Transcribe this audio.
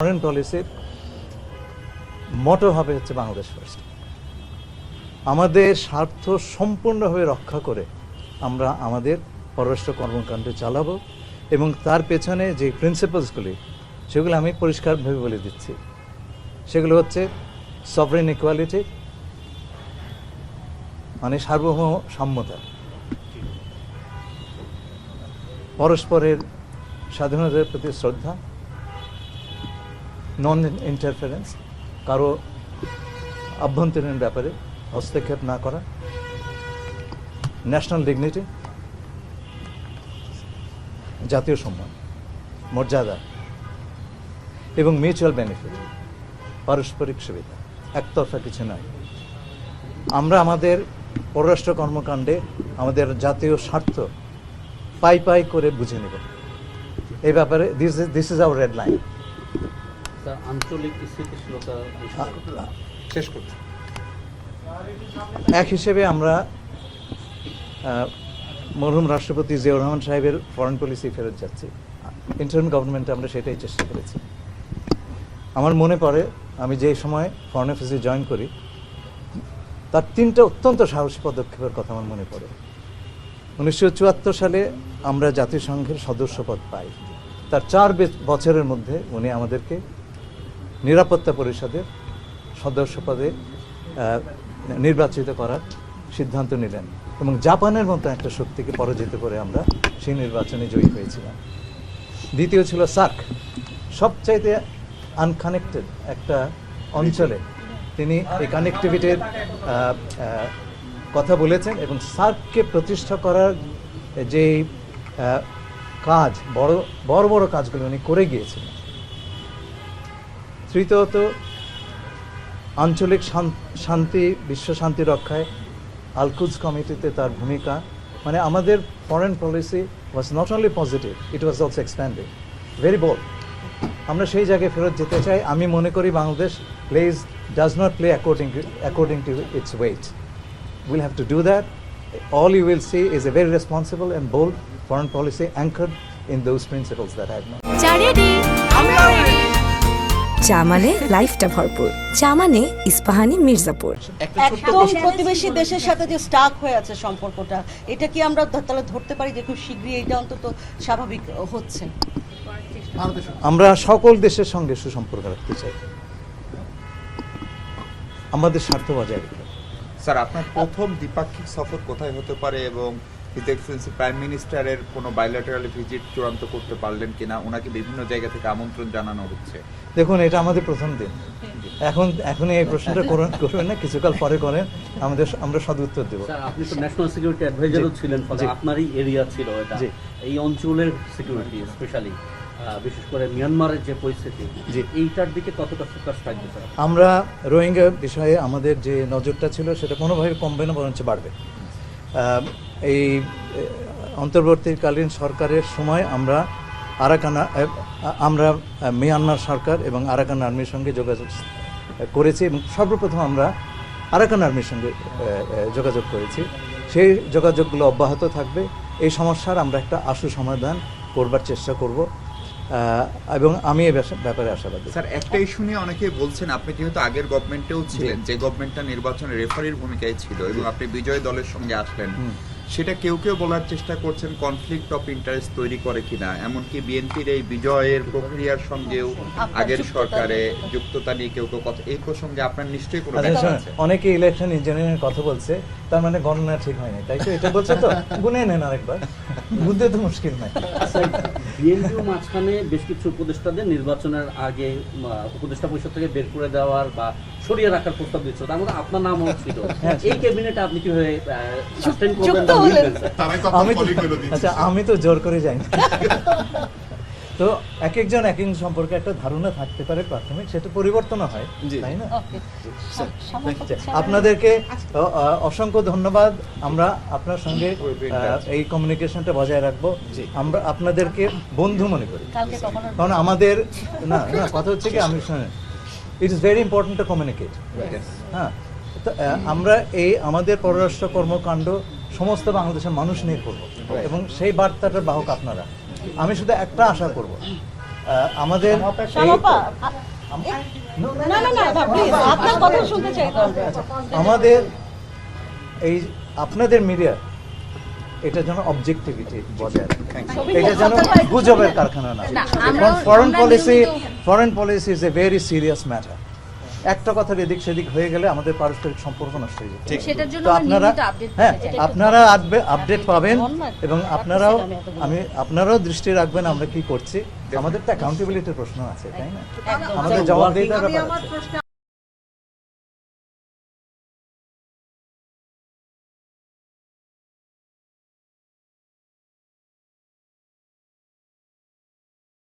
Foreign পলিসির মোটো হবে হচ্ছে বাংলাদেশ ফার্স্ট। আমাদের স্বার্থ সম্পূর্ণভাবে রক্ষা করে আমরা আমাদের পররাষ্ট্র কর্মকাণ্ড চালাবো এবং তার পেছনে যে প্রিন্সিপালসগুলি সেগুলো আমি পরিষ্কারভাবে বলে দিচ্ছি। সেগুলো হচ্ছে সভরেন ইকুয়ালিটি, মানে সার্বভৌম সাম্যতা, পরস্পরের স্বাধীনতার প্রতি শ্রদ্ধা, নন ইন্টারফারেন্স, কারো আভ্যন্তরীণ ব্যাপারে হস্তক্ষেপ না করা, ন্যাশনাল ডিগনিটি, জাতীয় সম্মান, মর্যাদা এবং মিউচুয়াল বেনিফিট, পারস্পরিক সুবিধা, একতরফা কিছু নয়। আমরা আমাদের পররাষ্ট্র কর্মকাণ্ডে আমাদের জাতীয় স্বার্থ পাই পাই করে বুঝে নেব। এই ব্যাপারে this is our red line. আঞ্চলিক স্থিতিশীলতা শেষ করছি। এক হিসেবে আমরা মরহুম রাষ্ট্রপতি জিয়াউর রহমান সাহেবের ফরেন পলিসি ফেরত যাচ্ছি। ইন্টারিম গভর্নমেন্টে আমরা সেটাই চেষ্টা করেছি। আমার মনে পড়ে আমি যে সময় ফরেন অফিসে জয়েন করি তার তিনটা অত্যন্ত সাহসী পদক্ষেপের কথা আমার মনে পড়ে। 1974 সালে আমরা জাতিসংঘের সদস্যপদ পাই। তার 4 বছরের মধ্যে উনি আমাদেরকে নিরাপত্তা পরিষদের সদস্যপদে নির্বাচিত করার সিদ্ধান্ত নিলেন এবং জাপানের মতো একটা শক্তিকে পরাজিত করে আমরা সেই নির্বাচনে জয়ী হয়েছিলাম। দ্বিতীয় ছিল সার্ক, সবচাইতে আনকানেক্টেড একটা অঞ্চলে তিনি এই কানেক্টিভিটির কথা বলেছেন এবং সার্ককে প্রতিষ্ঠা করার যে কাজ, বড় বড় কাজগুলো উনি করে গিয়েছিলেন। তৃতীয়ত আঞ্চলিক শান্তি, বিশ্ব শান্তি রক্ষায় আল-কুদস কমিটিতে তার ভূমিকা, মানে আমাদের foreign policy was not only positive, it was also expanding, very bold. আমরা সেই জায়গায় ফেরত যেতে চাই। আমি মনে করি Bangladesh does not play according to its weight. We'll have to do that. All you will see is a very responsible and bold foreign policy anchored in those principles that I have mentioned. চা মানে লাইফটা ভরপুর, চা মানে ইস্পাহানি মির্জাপুর। একদম প্রতিবেশী দেশের সাথে যে স্টাক হয়ে আছে সম্পর্কটা, এটা কি আমরা তাহলে ধরতে পারি যে খুব শীঘ্রই এটা অন্তত স্বাভাবিক হচ্ছে? আমরা সকল দেশের সঙ্গে সুসম্পর্ক রাখতে চাই, আমাদের স্বার্থ বজায় রেখে। স্যার, আপনার প্রথম দ্বিপাক্ষিক সফর কোথায় হতে পারে এবং হিজ এক্সেলেন্সি প্রাইম মিনিস্টারের কোনো বাইলেটারাল ভিজিট চূড়ান্ত করতে পারলেন কিনা? ওনাকে বিভিন্ন জায়গা থেকে আমন্ত্রণ জানানো হচ্ছে। দেখুন, এটা আমাদের প্রথম দিন। এখন এই প্রশ্নটা করবেন না, কিছুকাল পরে করেন, আমরা সদুত্তর দেব। স্যার, আপনি তো ন্যাশনাল সিকিউরিটি অ্যাডভাইজারও ছিলেন, ফলে আপনারই এরিয়া ছিল এটা। এই অঞ্চলের সিকিউরিটি স্পেশালি বিশেষ করে মিয়ানমারের যে পরিস্থিতি, এইটার দিকে কতটা ফোকাস থাকবে স্যার? আমরা রোহিঙ্গা বিষয়ে আমাদের যে নজরটা ছিল সেটা কোনোভাবে কমবে না, বরঞ্চ বাড়বে। এই অন্তর্বর্তীকালীন সরকারের সময় আমরা মিয়ানমার সরকার এবং আরাকান আর্মির সঙ্গে যোগাযোগ করেছি এবং সর্বপ্রথম আমরা আরাকান আর্মির সঙ্গে যোগাযোগ করেছি। সেই যোগাযোগগুলো অব্যাহত থাকবে। এই সমস্যার আমরা একটা আশু সমাধান করবার চেষ্টা করব এবং আমি এ ব্যাপারে আশাবাদী। স্যার, একটা ইস্যু নিয়ে অনেকেই বলছেন, আপনি যেহেতু আগের গভর্নমেন্টেও ছিলেন, যে গভর্নমেন্টটা নির্বাচনে রেফারির ভূমিকায় ছিল এবং আপনি বিজয় দলের সঙ্গে আসলেন, সেটা কেউ বলার চেষ্টা করছেন কনফ্লিক্ট অফ ইন্টারেস্ট তৈরি করে কিনা, এমনকি বিএনপির এই বিজয়ের প্রক্রিয়ার সঙ্গেও আগের সরকারে যুক্ততা নিয়ে কেউ কথা, এই প্রসঙ্গে আপনার নিশ্চয়ই কোনো ব্যাখ্যা আছে? অনেকে ইলেকশন ইঞ্জিনিয়ারিং কথা বলছে, তার মানে গণনা ঠিক হয়নি, তাই তো? এটা বলছে তো, গুনে নেন আরেকবার, বুঝতে তো মুশকিল নাই। বিএনপিও মাঝখানে বেশ কিছু উপদেষ্টাদের নির্বাচনের আগে উপদেষ্টা পরিষদ থেকে বের করে দেওয়ার বা সরিয়ে রাখার প্রস্তাব দিচ্ছিল, তার মধ্যে আপনার নামও ছিল। এই ক্যাবিনেটে আপনি কিভাবে সাস্টেইন করবেন? আমি তো জোর করে যাই না। তো এক একজন সম্পর্কে একটা ধারণা থাকতে পারে প্রাথমিক, সেটা পরিবর্তন হয়, তাই না? আপনাদেরকে অসংখ্য ধন্যবাদ। আমরা আপনার সঙ্গে এই কমিউনিকেশনটা বজায় রাখবো। আমরা আপনাদেরকে বন্ধু মনে করি, কারণ আমাদের না কথা হচ্ছে কি, আমি শুনেন, it is very important to communicate. হ্যাঁ, আমরা আমাদের পররাষ্ট্র কর্মকাণ্ড সমস্ত বাংলাদেশের মানুষ নিয়ে করব এবং সেই বার্তাটার বাহক আপনারা। আমি শুধু একটা আশা করব, আমাদের শ্যামাপা, না না না প্লিজ আপনার কথা শুনতে চাই তো আমরা। আমাদের এই আপনাদের মিডিয়া এটা যেন অবজেক্টিভিটি বজায় রাখে, এটা যেন গুজবের কারখানা না। কারণ foreign policy is a very serious matter. একটা কথার এদিক সেদিক হয়ে গেলে আমাদের পারস্পরিক সম্পর্ক নষ্ট হয়ে যাবে। সেটার জন্য তো আমরা আপনারা নিয়মিত আপডেট হ্যাঁ পেতে চাই। আপনারা আপডেট পাবেন এবং আপনারাও দৃষ্টি রাখবেন আমরা কি করছি। আমাদের তো অ্যাকাউন্টেবিলিটির প্রশ্ন আছে, তাই না? আমাদের জবাবদিহিতার ব্যাপার আছে।